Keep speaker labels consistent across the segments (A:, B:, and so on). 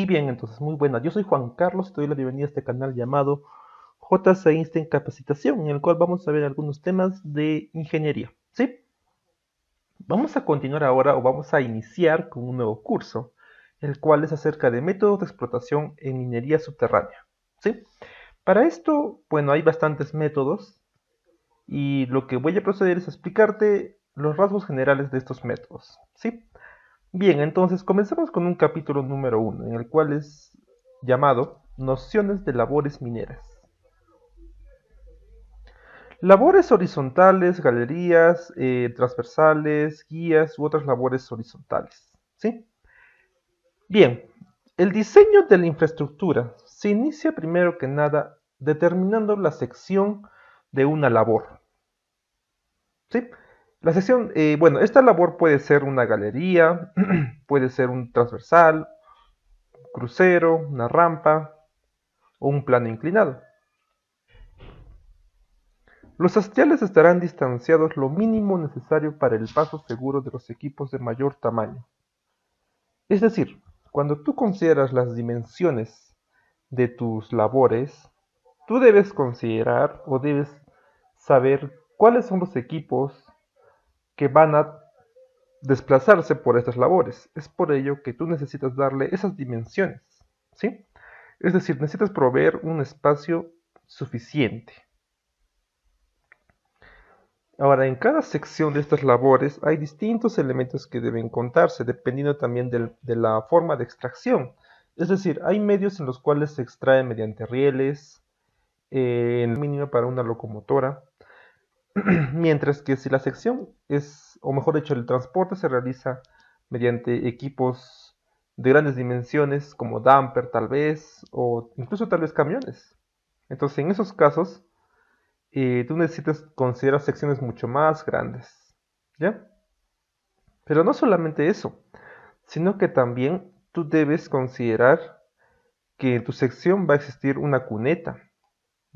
A: bien, entonces, muy buena. Yo soy Juan Carlos y te doy la bienvenida a este canal llamado JC Einstein Capacitación, en el cual vamos a ver algunos temas de ingeniería. ¿Sí? Vamos a continuar ahora o vamos a iniciar con un nuevo curso, el cual es acerca de métodos de explotación en minería subterránea. ¿Sí? Para esto, bueno, hay bastantes métodos y lo que voy a proceder es a explicarte los rasgos generales de estos métodos. ¿Sí? Bien, entonces comenzamos con un capítulo número 1, en el cual es llamado Nociones de labores mineras. Labores horizontales, galerías, transversales, guías u otras labores horizontales. ¿Sí? Bien, el diseño de la infraestructura se inicia primero que nada determinando la sección de una labor. ¿Sí? La sección, bueno, esta labor puede ser una galería, puede ser un transversal, crucero, una rampa o un plano inclinado. Los hastiales estarán distanciados lo mínimo necesario para el paso seguro de los equipos de mayor tamaño. Es decir, cuando tú consideras las dimensiones de tus labores, tú debes considerar o debes saber cuáles son los equipos que van a desplazarse por estas labores. Es por ello que tú necesitas darle esas dimensiones, ¿sí? Es decir, necesitas proveer un espacio suficiente. Ahora, en cada sección de estas labores hay distintos elementos que deben contarse, dependiendo también de la forma de extracción. Es decir, hay medios en los cuales se extrae mediante rieles, en el mínimo para una locomotora, mientras que si la sección es, o mejor dicho, el transporte se realiza mediante equipos de grandes dimensiones, como dumper tal vez, o incluso tal vez camiones. Entonces, en esos casos, tú necesitas considerar secciones mucho más grandes, ¿ya? Pero no solamente eso, sino que también tú debes considerar que en tu sección va a existir una cuneta,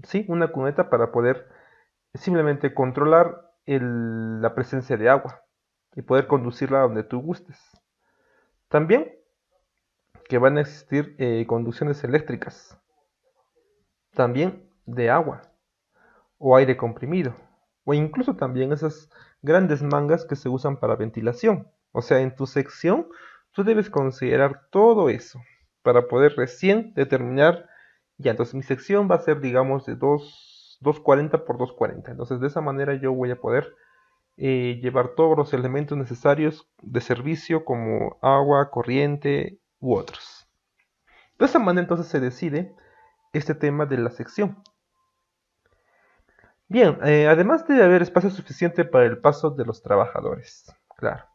A: ¿sí? Una cuneta para poder simplemente controlar la presencia de agua y poder conducirla a donde tú gustes. También que van a existir conducciones eléctricas, también de agua o aire comprimido, o incluso también esas grandes mangas que se usan para ventilación. O sea, en tu sección tú debes considerar todo eso para poder recién determinar, ya, entonces mi sección va a ser, digamos, de 240 por 240. Entonces de esa manera yo voy a poder llevar todos los elementos necesarios de servicio como agua, corriente u otros. De esa manera entonces se decide este tema de la sección. Bien, además debe haber espacio suficiente para el paso de los trabajadores. Claro.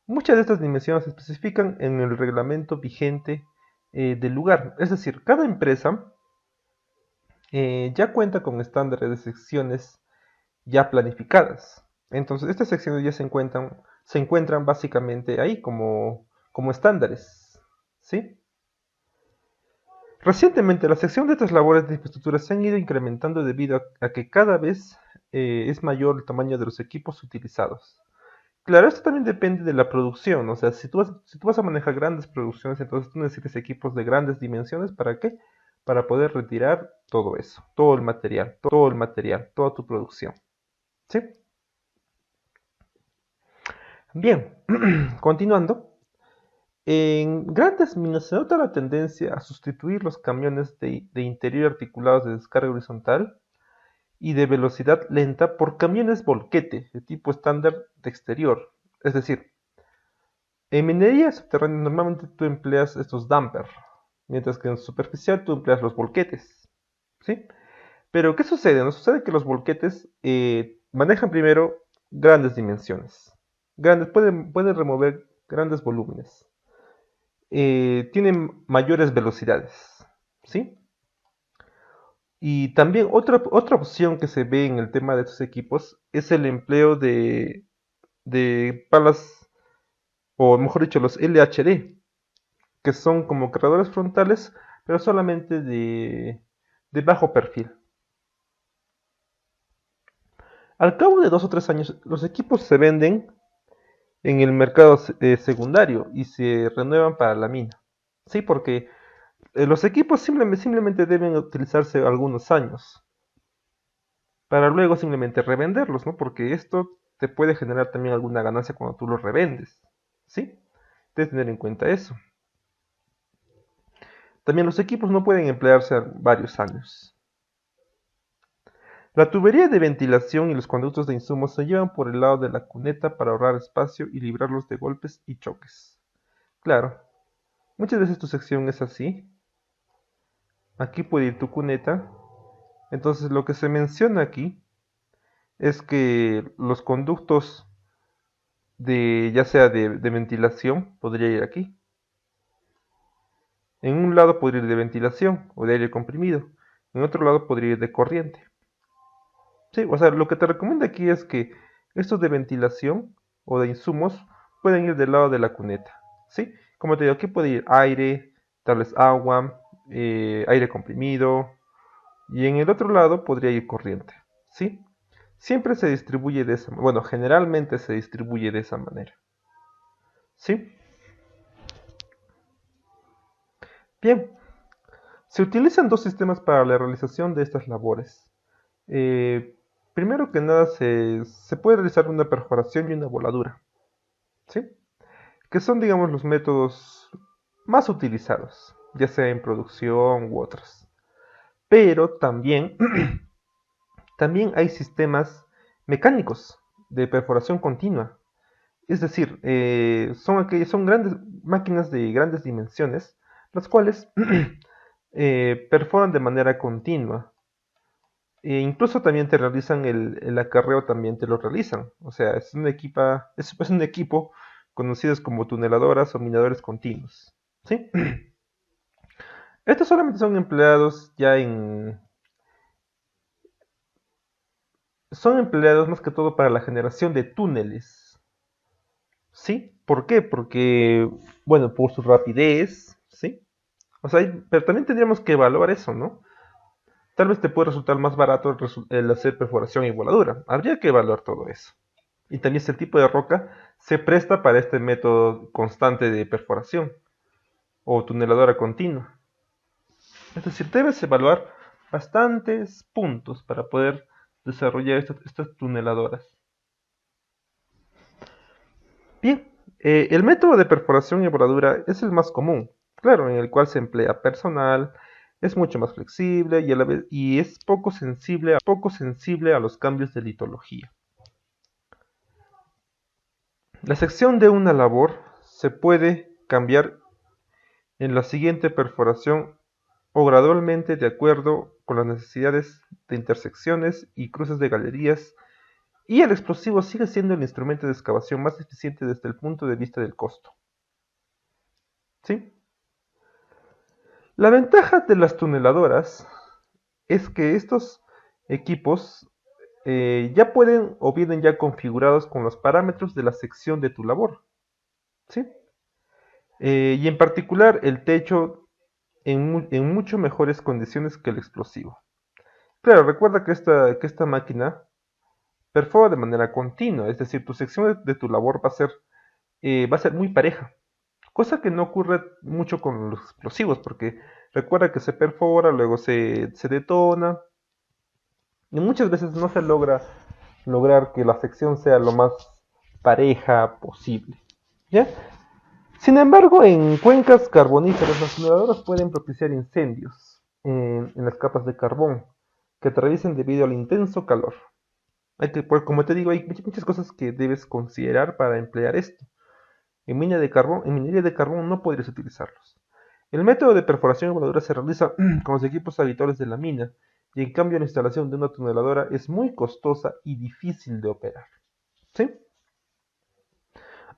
A: Muchas de estas dimensiones se especifican en el reglamento vigente del lugar. Es decir, cada empresa ya cuenta con estándares de secciones ya planificadas. Entonces, estas secciones ya se encuentran básicamente ahí como estándares. ¿Sí? Recientemente, la sección de estas labores de infraestructura se han ido incrementando debido a que cada vez es mayor el tamaño de los equipos utilizados. Claro, esto también depende de la producción, o sea, si tú vas a manejar grandes producciones, entonces tú necesitas equipos de grandes dimensiones, ¿para qué? Para poder retirar todo eso, todo el material, toda tu producción. ¿Sí? Bien, continuando. En grandes minas se nota la tendencia a sustituir los camiones de interior articulados de descarga horizontal y de velocidad lenta por camiones volquete de tipo estándar de exterior. Es decir, en minería subterránea normalmente tú empleas estos dumper, mientras que en superficial tú empleas los volquetes. ¿Sí? Pero ¿qué sucede? Nos sucede que los volquetes manejan primero grandes dimensiones. Pueden remover grandes volúmenes. Tienen mayores velocidades. ¿Sí? Y también otra opción que se ve en el tema de estos equipos es el empleo de palas, o mejor dicho, los LHD, que son como cargadores frontales, pero solamente de bajo perfil. Al cabo de 2 o 3 años, los equipos se venden en el mercado secundario y se renuevan para la mina. Sí, porque Los equipos simplemente deben utilizarse algunos años para luego simplemente revenderlos, ¿no? Porque esto te puede generar también alguna ganancia cuando tú los revendes, ¿sí? Debes tener en cuenta eso. También los equipos no pueden emplearse varios años. La tubería de ventilación y los conductos de insumos se llevan por el lado de la cuneta para ahorrar espacio y librarlos de golpes y choques. Claro, muchas veces tu sección es así. Aquí puede ir tu cuneta. Entonces lo que se menciona aquí es que los conductos ya sea de ventilación podría ir aquí. En un lado podría ir de ventilación o de aire comprimido. En otro lado podría ir de corriente. Sí, o sea, lo que te recomiendo aquí es que estos de ventilación o de insumos pueden ir del lado de la cuneta. ¿Sí? Como te digo, aquí puede ir aire, tal vez agua, aire comprimido. Y en el otro lado podría ir corriente. ¿Sí? Siempre se distribuye de esa manera. Bueno, generalmente se distribuye de esa manera. ¿Sí? Bien. Se utilizan dos sistemas para la realización de estas labores. Eh, Primero que nada se puede realizar una perforación y una voladura, ¿sí? Que son, digamos, los métodos más utilizados, ya sea en producción u otros. Pero también, también hay sistemas mecánicos de perforación continua. Es decir, son grandes máquinas de grandes dimensiones, las cuales perforan de manera continua. E incluso también te realizan el acarreo, también te lo realizan. O sea, es un equipo conocidos como tuneladoras o minadores continuos. ¿Sí? Estos solamente son empleados son empleados más que todo para la generación de túneles. ¿Sí? ¿Por qué? Porque, bueno, por su rapidez, ¿sí? O sea, pero también tendríamos que evaluar eso, ¿no? Tal vez te puede resultar más barato el hacer perforación y voladura. Habría que evaluar todo eso. Y también este tipo de roca se presta para este método constante de perforación o tuneladora continua. Es decir, debes evaluar bastantes puntos para poder desarrollar estas tuneladoras. Bien, el método de perforación y voladura es el más común, claro, en el cual se emplea personal, es mucho más flexible y es poco sensible a los cambios de litología. La sección de una labor se puede cambiar en la siguiente perforación o gradualmente de acuerdo con las necesidades de intersecciones y cruces de galerías, y el explosivo sigue siendo el instrumento de excavación más eficiente desde el punto de vista del costo. ¿Sí? La ventaja de las tuneladoras es que estos equipos ya pueden o vienen ya configurados con los parámetros de la sección de tu labor. ¿Sí? Y en particular el techo en mucho mejores condiciones que el explosivo. Claro, recuerda que esta máquina perfora de manera continua, es decir, tu sección de tu labor va a ser muy pareja, cosa que no ocurre mucho con los explosivos, porque recuerda que se perfora, luego se detona, y muchas veces no se lograr que la sección sea lo más pareja posible. ¿Ya? Sin embargo, en cuencas carboníferas, las generadoras pueden propiciar incendios en las capas de carbón que atraviesen debido al intenso calor. Pues, como te digo, hay muchas cosas que debes considerar para emplear esto. En minería de carbón no podrías utilizarlos. El método de perforación y voladura se realiza con los equipos habituales de la mina, y en cambio la instalación de una tuneladora es muy costosa y difícil de operar. ¿Sí?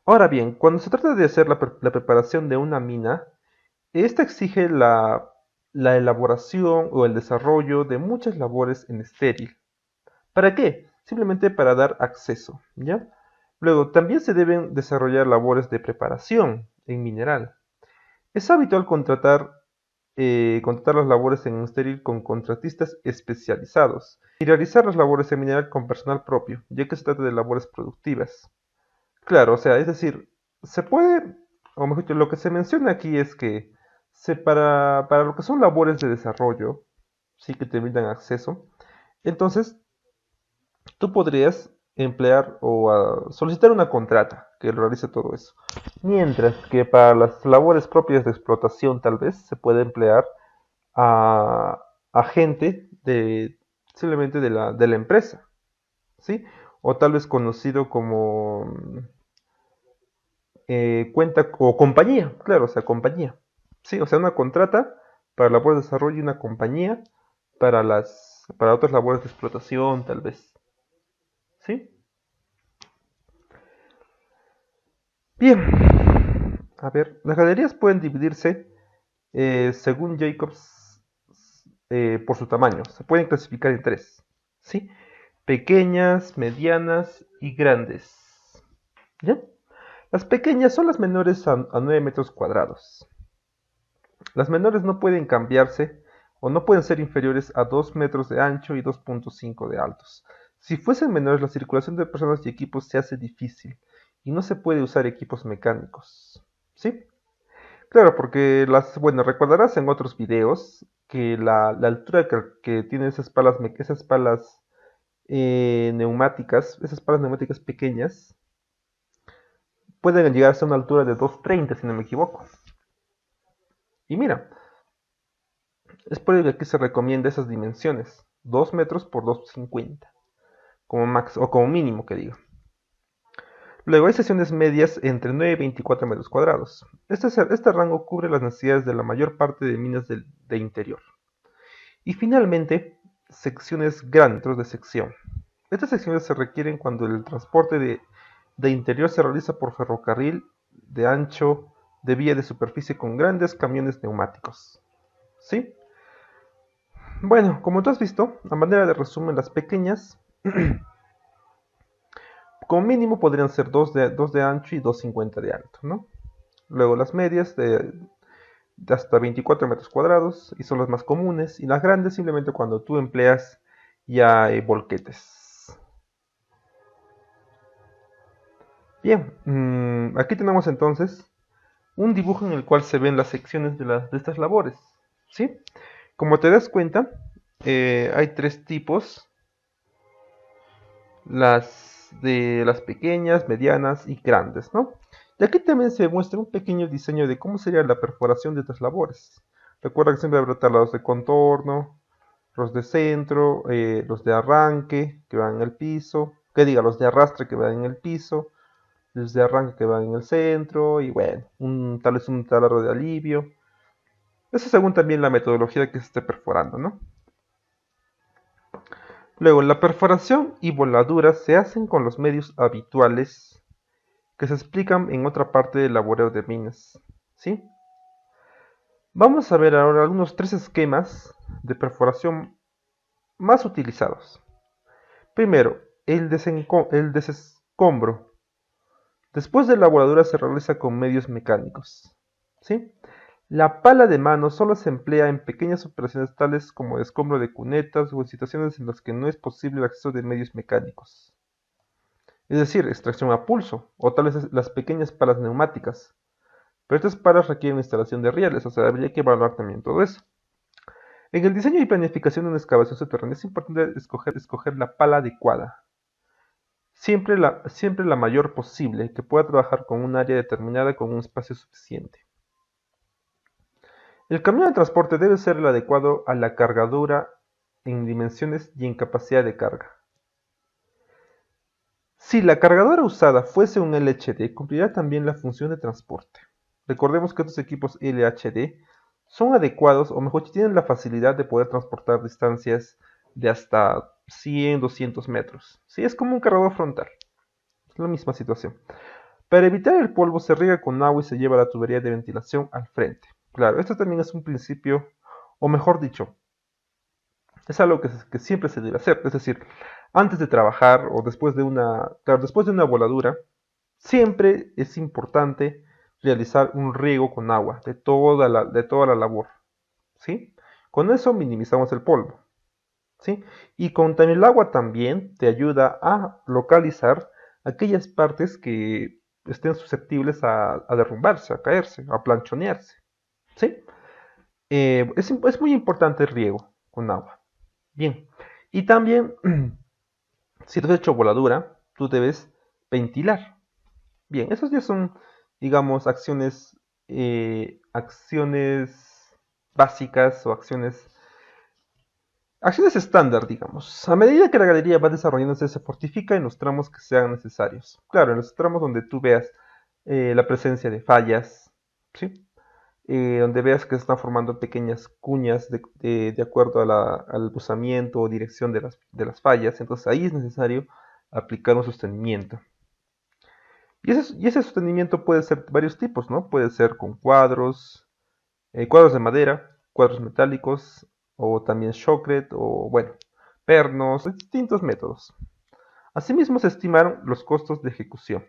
A: Ahora bien, cuando se trata de hacer la preparación de una mina, esta exige la elaboración o el desarrollo de muchas labores en estéril. ¿Para qué? Simplemente para dar acceso, ¿ya? Luego, también se deben desarrollar labores de preparación en mineral. Es habitual contratar las labores en estéril con contratistas especializados y realizar las labores en mineral con personal propio, ya que se trata de labores productivas. Claro, o sea, es decir, se puede, o mejor dicho, lo que se menciona aquí es que para lo que son labores de desarrollo, sí que te brindan acceso, entonces tú podrías emplear o solicitar una contrata que realice todo eso. Mientras que para las labores propias de explotación tal vez se puede emplear a, a gente simplemente de la empresa, ¿sí? O tal vez conocido como cuenta o compañía, claro, o sea, compañía. Sí, o sea, una contrata para labores de desarrollo y una compañía para otras labores de explotación, tal vez. ¿Sí? Bien. A ver, las galerías pueden dividirse según Jacobs por su tamaño. Se pueden clasificar en tres. ¿Sí? Pequeñas, medianas y grandes. ¿Ya? Las pequeñas son las menores a 9 metros cuadrados. Las menores no pueden cambiarse o no pueden ser inferiores a 2 metros de ancho y 2.5 de altos. Si fuesen menores, la circulación de personas y equipos se hace difícil y no se puede usar equipos mecánicos. ¿Sí? Claro, porque bueno, recordarás en otros videos que la altura que tienen esas palas neumáticas, esas palas neumáticas pequeñas, pueden llegar a una altura de 2.30 si no me equivoco. Y mira, es por ello que aquí se recomienda esas dimensiones, 2 metros por 2.50, como max o como mínimo que diga. Luego hay secciones medias entre 9 y 24 metros cuadrados. Este rango cubre las necesidades de la mayor parte de minas de interior. Y finalmente, secciones grandes de sección. Estas secciones se requieren cuando el transporte de interior se realiza por ferrocarril de ancho de vía de superficie con grandes camiones neumáticos. ¿Sí? Bueno, como tú has visto, a manera de resumen, las pequeñas, como mínimo podrían ser 2 de ancho y 2.50 de alto, ¿no? Luego las medias de hasta 24 metros cuadrados y son las más comunes, y las grandes simplemente cuando tú empleas ya volquetes. Bien, aquí tenemos entonces un dibujo en el cual se ven las secciones de estas labores, ¿sí? Como te das cuenta, hay tres tipos, las pequeñas, medianas y grandes, ¿no? Y aquí también se muestra un pequeño diseño de cómo sería la perforación de estas labores. Recuerda que siempre habrá los de contorno, los de centro, los de arranque que van en el piso, que diga, los de arrastre que van en el piso, los de arranque que van en el centro, y bueno, tal vez un taladro de alivio. Eso según también la metodología que se esté perforando, ¿no? Luego, la perforación y voladura se hacen con los medios habituales que se explican en otra parte del laboreo de minas, ¿sí? Vamos a ver ahora algunos tres esquemas de perforación más utilizados. Primero, el desescombro. Después de la voladura se realiza con medios mecánicos, ¿sí? La pala de mano solo se emplea en pequeñas operaciones tales como escombro de cunetas o en situaciones en las que no es posible el acceso de medios mecánicos. Es decir, extracción a pulso, o tal vez las pequeñas palas neumáticas. Pero estas palas requieren instalación de rieles, o sea, habría que evaluar también todo eso. En el diseño y planificación de una excavación subterránea es importante escoger la pala adecuada. Siempre la mayor posible, que pueda trabajar con un área determinada con un espacio suficiente. El camión de transporte debe ser el adecuado a la cargadura en dimensiones y en capacidad de carga. Si la cargadora usada fuese un LHD, cumplirá también la función de transporte. Recordemos que estos equipos LHD son adecuados, o mejor, tienen la facilidad de poder transportar distancias de hasta 100-200 metros. Sí, es como un cargador frontal. Es la misma situación. Para evitar el polvo se riega con agua y se lleva la tubería de ventilación al frente. Claro, esto también es un principio, o mejor dicho, es algo que siempre se debe hacer. Es decir, antes de trabajar o después de una voladura, siempre es importante realizar un riego con agua de toda la labor. ¿Sí? Con eso minimizamos el polvo. ¿Sí? Y con el agua también te ayuda a localizar aquellas partes que estén susceptibles a derrumbarse, a caerse, a planchonearse. ¿Sí? es muy importante el riego con agua. Bien, y también si tú has hecho voladura, tú debes ventilar. Bien, esos ya son, digamos, acciones básicas o acciones estándar, digamos. A medida que la galería va desarrollándose, se fortifica en los tramos que sean necesarios. Claro, en los tramos donde tú veas la presencia de fallas, ¿sí? Donde veas que se están formando pequeñas cuñas de acuerdo al buzamiento o dirección de las fallas, entonces ahí es necesario aplicar un sostenimiento. Y ese sostenimiento puede ser de varios tipos, ¿no? Puede ser con cuadros de madera, cuadros metálicos, o también shotcrete, o bueno, pernos, distintos métodos. Asimismo, se estimaron los costos de ejecución.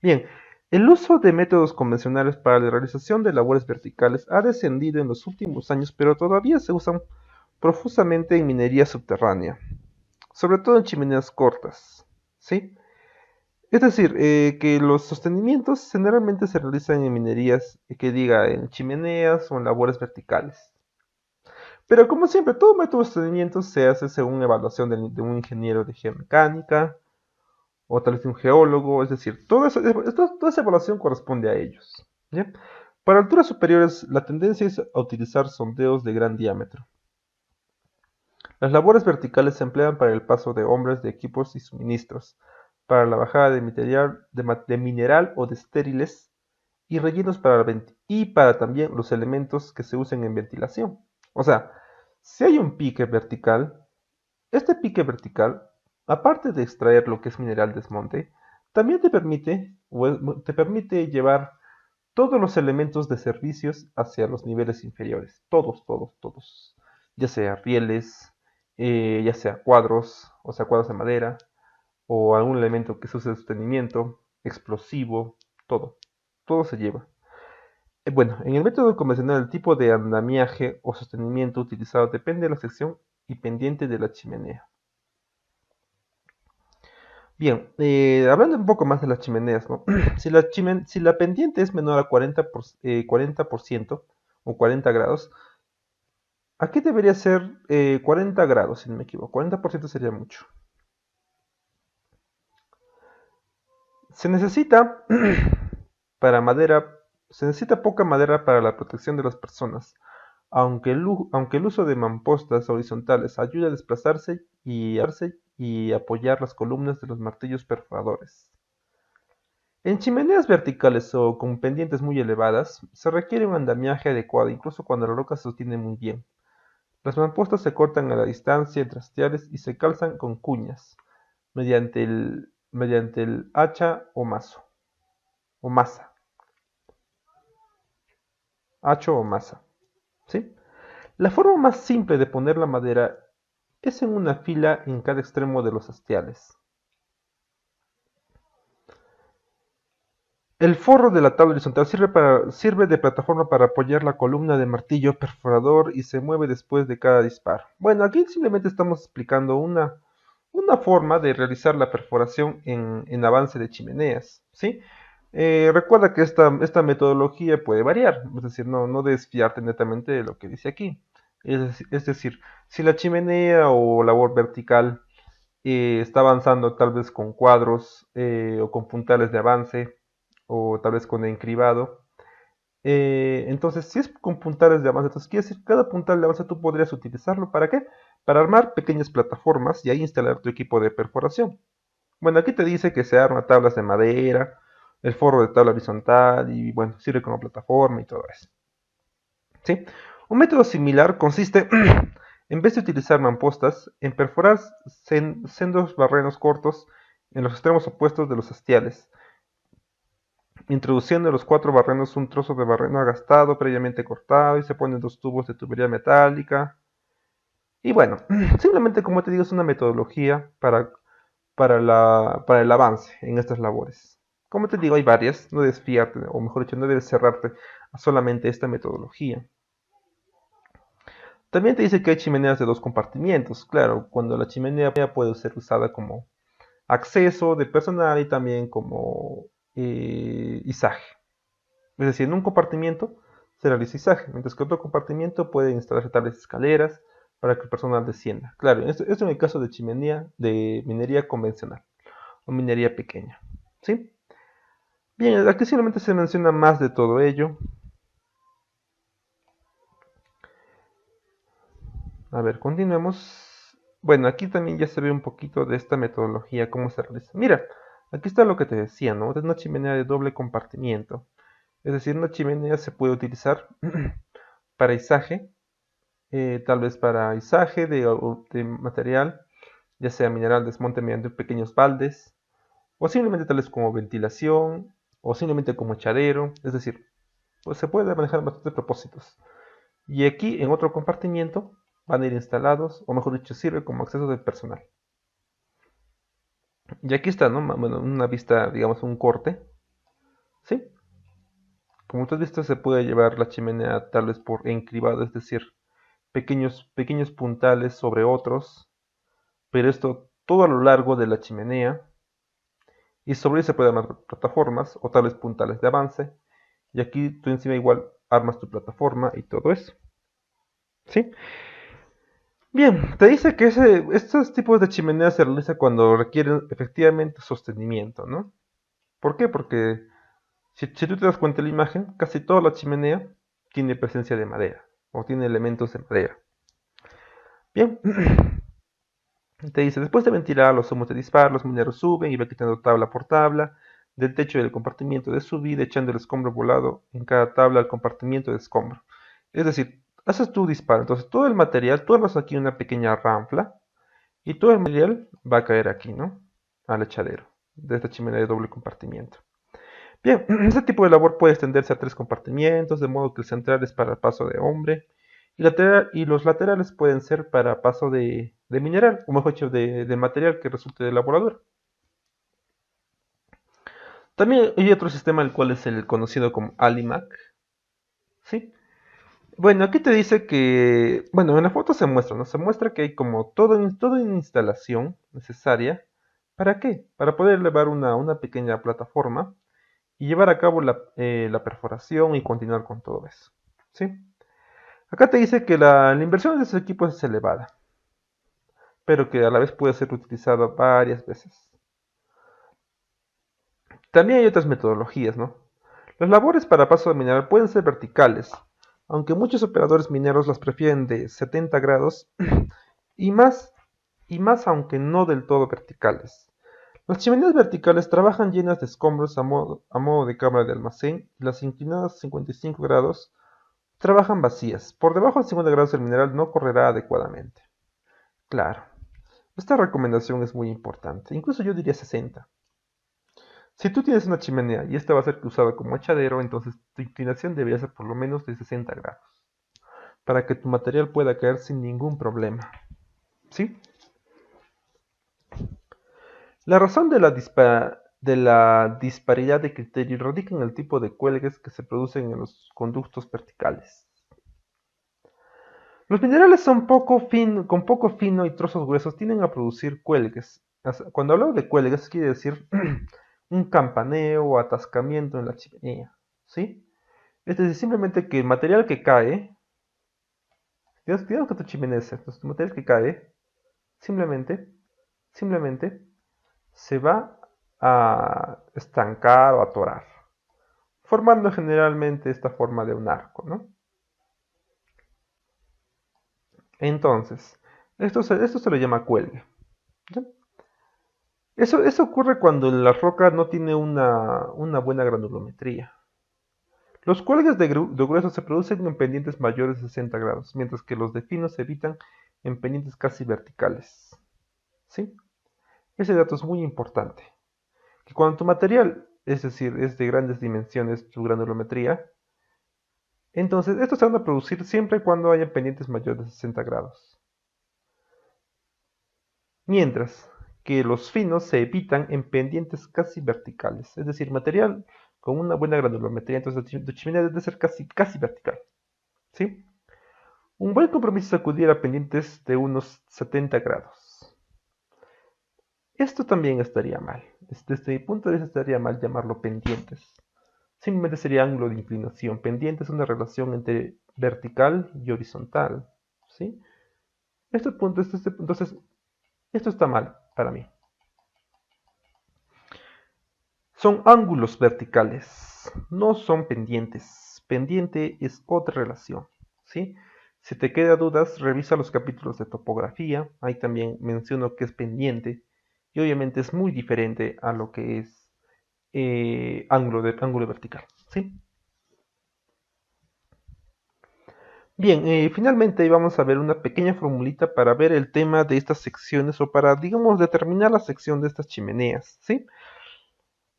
A: Bien, el uso de métodos convencionales para la realización de labores verticales ha descendido en los últimos años, pero todavía se usan profusamente en minería subterránea, sobre todo en chimeneas cortas, ¿sí? Es decir, que los sostenimientos generalmente se realizan en minerías, que diga, en chimeneas o en labores verticales. Pero como siempre, todo método de sostenimiento se hace según evaluación de un ingeniero de geomecánica o tal vez de un geólogo, es decir, toda esa evaluación corresponde a ellos. ¿Ya? Para alturas superiores, la tendencia es a utilizar sondeos de gran diámetro. Las labores verticales se emplean para el paso de hombres, de equipos y suministros, para la bajada de mineral o de estériles y rellenos y para también los elementos que se usen en ventilación. O sea, si hay un pique vertical, este pique vertical, aparte de extraer lo que es mineral desmonte, también te permite llevar todos los elementos de servicios hacia los niveles inferiores. Todos, todos, todos. Ya sea rieles, ya sea cuadros, o sea, cuadros de madera, o algún elemento que se use de sostenimiento, explosivo, todo. Todo se lleva. Bueno, en el método convencional el tipo de andamiaje o sostenimiento utilizado depende de la sección y pendiente de la chimenea. Bien, hablando un poco más de las chimeneas, ¿no? Si la pendiente es menor a 40% o 40 grados, aquí debería ser 40 grados, si no me equivoco. 40% sería mucho. Se necesita para madera, se necesita poca madera para la protección de las personas, aunque el uso de mampostas horizontales ayuda a desplazarse y apoyar las columnas de los martillos perforadores. En chimeneas verticales o con pendientes muy elevadas, se requiere un andamiaje adecuado incluso cuando la roca se sostiene muy bien. Las mampostas se cortan a la distancia entre hastiales y se calzan con cuñas, mediante el hacha o mazo, o masa, hacho o masa, ¿sí? La forma más simple de poner la madera es en una fila en cada extremo de los hastiales. El forro de la tabla horizontal sirve de plataforma para apoyar la columna de martillo perforador y se mueve después de cada disparo. Bueno, aquí simplemente estamos explicando una forma de realizar la perforación en avance de chimeneas, ¿sí? Recuerda que esta metodología puede variar, es decir, no debes fiarte netamente de lo que dice aquí. Es decir, si la chimenea o labor vertical está avanzando tal vez con cuadros o con puntales de avance o tal vez con encribado. Entonces, si es con puntales de avance, entonces quiere decir que cada puntal de avance tú podrías utilizarlo. ¿Para qué? Para armar pequeñas plataformas y ahí instalar tu equipo de perforación. Bueno, aquí te dice que se arma tablas de madera, el forro de tabla horizontal y bueno, sirve como plataforma y todo eso. ¿Sí? Un método similar consiste, en vez de utilizar mampostas, en perforar sendos barrenos cortos en los extremos opuestos de los hastiales, introduciendo en los 4 barrenos un trozo de barreno agastado previamente cortado y se ponen 2 tubos de tubería metálica. Y bueno, simplemente como te digo, es una metodología para el avance en estas labores. Como te digo, hay varias, no debes fiarte, o mejor dicho, no debes cerrarte a solamente esta metodología. También te dice que hay chimeneas de 2 compartimientos. Claro, cuando la chimenea puede ser usada como acceso de personal y también como izaje. Es decir, en un compartimiento se realiza izaje, mientras que otro compartimiento puede instalarse tablas de escaleras para que el personal descienda. Claro, esto en el caso de chimenea de minería convencional o minería pequeña. ¿Sí? Bien, aquí simplemente se menciona más de todo ello. A ver, continuemos. Bueno, aquí también ya se ve un poquito de esta metodología, cómo se realiza. Mira, aquí está lo que te decía, ¿no? Es una chimenea de doble compartimiento. Es decir, una chimenea se puede utilizar para izaje, tal vez para izaje de material, ya sea mineral desmonte mediante pequeños baldes, o simplemente tal vez como ventilación, o simplemente como echadero, es decir, pues se puede manejar bastantes propósitos. Y aquí en otro compartimiento van a ir instalados, o mejor dicho, sirve como acceso de personal. Y aquí está, ¿no? Bueno, una vista, digamos, un corte, ¿sí? Como tú has visto, se puede llevar la chimenea tal vez por encribado, es decir, pequeños puntales sobre otros, pero esto todo a lo largo de la chimenea, y sobre él se pueden armar plataformas o tal vez puntales de avance, y aquí tú encima igual armas tu plataforma y todo eso, ¿sí? Bien, te dice que estos tipos de chimeneas se realizan cuando requieren efectivamente sostenimiento, ¿no? ¿Por qué? Porque si tú te das cuenta de la imagen, casi toda la chimenea tiene presencia de madera o tiene elementos de madera. Bien, te dice, después de ventilar los humos de disparo, los mineros suben y van quitando tabla por tabla del techo del compartimiento de subida, echando el escombro volado en cada tabla al compartimiento de escombro. Es decir, haces tu disparo, entonces todo el material, tú armas aquí una pequeña ranfla y todo el material va a caer aquí, ¿no? Al echadero de esta chimenea de doble compartimiento. Bien, este tipo de labor puede extenderse a 3 compartimientos, de modo que el central es para paso de hombre y los laterales pueden ser para paso de mineral, o mejor dicho, de material que resulte de la voladura. También hay otro sistema, el cual es el conocido como Alimac, ¿sí? Bueno, aquí te dice que, bueno, en la foto se muestra, ¿no? Se muestra que hay como toda una instalación necesaria. ¿Para qué? Para poder elevar una pequeña plataforma y llevar a cabo la perforación y continuar con todo eso, ¿sí? Acá te dice que la inversión de esos equipos es elevada, pero que a la vez puede ser utilizada varias veces. También hay otras metodologías, ¿no? Las labores para paso de mineral pueden ser verticales, aunque muchos operadores mineros las prefieren de 70 grados y más, y más aunque no del todo verticales. Las chimeneas verticales trabajan llenas de escombros a modo de cámara de almacén y las inclinadas a 55 grados trabajan vacías. Por debajo de 50 grados el mineral no correrá adecuadamente. Claro, esta recomendación es muy importante, incluso yo diría 60. Si tú tienes una chimenea y esta va a ser usada como echadero, entonces tu inclinación debería ser por lo menos de 60 grados, para que tu material pueda caer sin ningún problema. ¿Sí? La razón de la disparidad de criterio radica en el tipo de cuelgues que se producen en los conductos verticales. Los minerales con poco fino y trozos gruesos tienden a producir cuelgues. Cuando hablo de cuelgues quiere decir un campaneo o atascamiento en la chimenea, ¿sí? Es decir, simplemente que el material que cae, digamos que tu chimenea es esto, el material que cae, simplemente, simplemente se va a estancar o atorar, formando generalmente esta forma de un arco, ¿no? Entonces, esto se le llama cuelgue. ¿Ya? Eso ocurre cuando la roca no tiene una buena granulometría. Los cuelgues de grueso se producen en pendientes mayores de 60 grados, mientras que los de finos se evitan en pendientes casi verticales. ¿Sí? Ese dato es muy importante. Que cuando tu material, es decir, es de grandes dimensiones, tu granulometría, entonces estos se van a producir siempre y cuando haya pendientes mayores de 60 grados. Mientras que los finos se evitan en pendientes casi verticales, es decir, material con una buena granulometría, entonces tu chimenea debe ser casi vertical. ¿Sí? Un buen compromiso es acudir a pendientes de unos 70 grados. Esto también estaría mal. Desde mi punto de vista estaría mal llamarlo pendientes, simplemente sería ángulo de inclinación. Pendiente es una relación entre vertical y horizontal, ¿sí? Entonces, esto está mal para mí. Son ángulos verticales, no son pendientes. Pendiente es otra relación, ¿sí? Si te queda dudas, revisa los capítulos de topografía. Ahí también menciono que es pendiente y obviamente es muy diferente a lo que es ángulo vertical, ¿sí? Bien, finalmente vamos a ver una pequeña formulita para ver el tema de estas secciones o para, digamos, determinar la sección de estas chimeneas, ¿sí?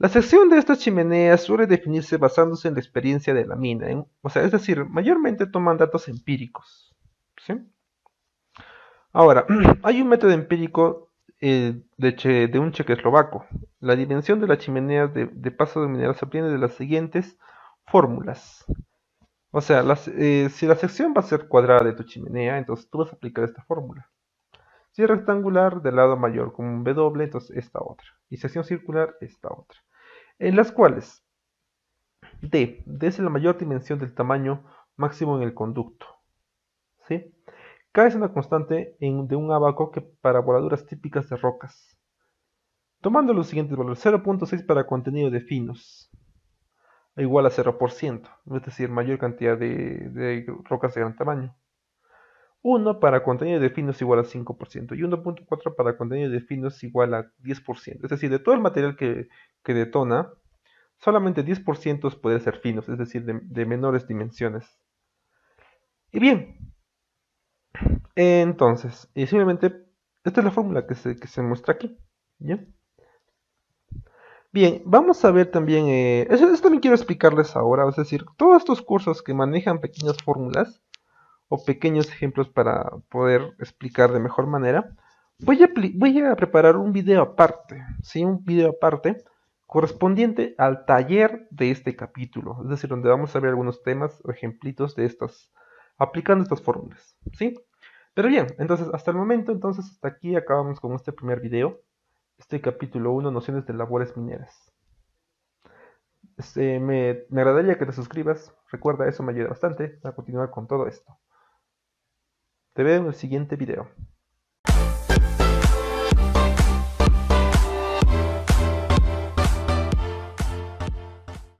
A: La sección de estas chimeneas suele definirse basándose en la experiencia de la mina, o sea, es decir, mayormente toman datos empíricos, ¿sí? Ahora, hay un método empírico de un checoslovaco. La dimensión de la chimenea de paso de mineral se obtiene de las siguientes fórmulas. O sea, si la sección va a ser cuadrada de tu chimenea, entonces tú vas a aplicar esta fórmula. Si es rectangular, del lado mayor como un W, entonces esta otra. Y sección circular, esta otra. En las cuales D es la mayor dimensión del tamaño máximo en el conducto, ¿sí? K es una constante de un abaco que para voladuras típicas de rocas. Tomando los siguientes valores, 0.6 para contenido de finos, igual a 0%, es decir, mayor cantidad de rocas de gran tamaño. 1 para contenido de finos igual a 5% y 1.4 para contenido de finos igual a 10%. Es decir, de todo el material que detona, solamente 10% puede ser finos, es decir, de menores dimensiones. Y bien, entonces, simplemente, esta es la fórmula que se muestra aquí. ¿Bien? Bien, vamos a ver también, eso también quiero explicarles ahora, es decir, todos estos cursos que manejan pequeñas fórmulas o pequeños ejemplos para poder explicar de mejor manera, voy a preparar un video aparte, ¿sí? Un video aparte correspondiente al taller de este capítulo, es decir, donde vamos a ver algunos temas o ejemplitos de estas, aplicando estas fórmulas, ¿sí? Pero bien, entonces hasta el momento, entonces hasta aquí acabamos con este primer video, este capítulo 1, nociones de labores mineras. Me agradaría que te suscribas, recuerda, eso me ayuda bastante a continuar con todo esto. Te veo en el siguiente video.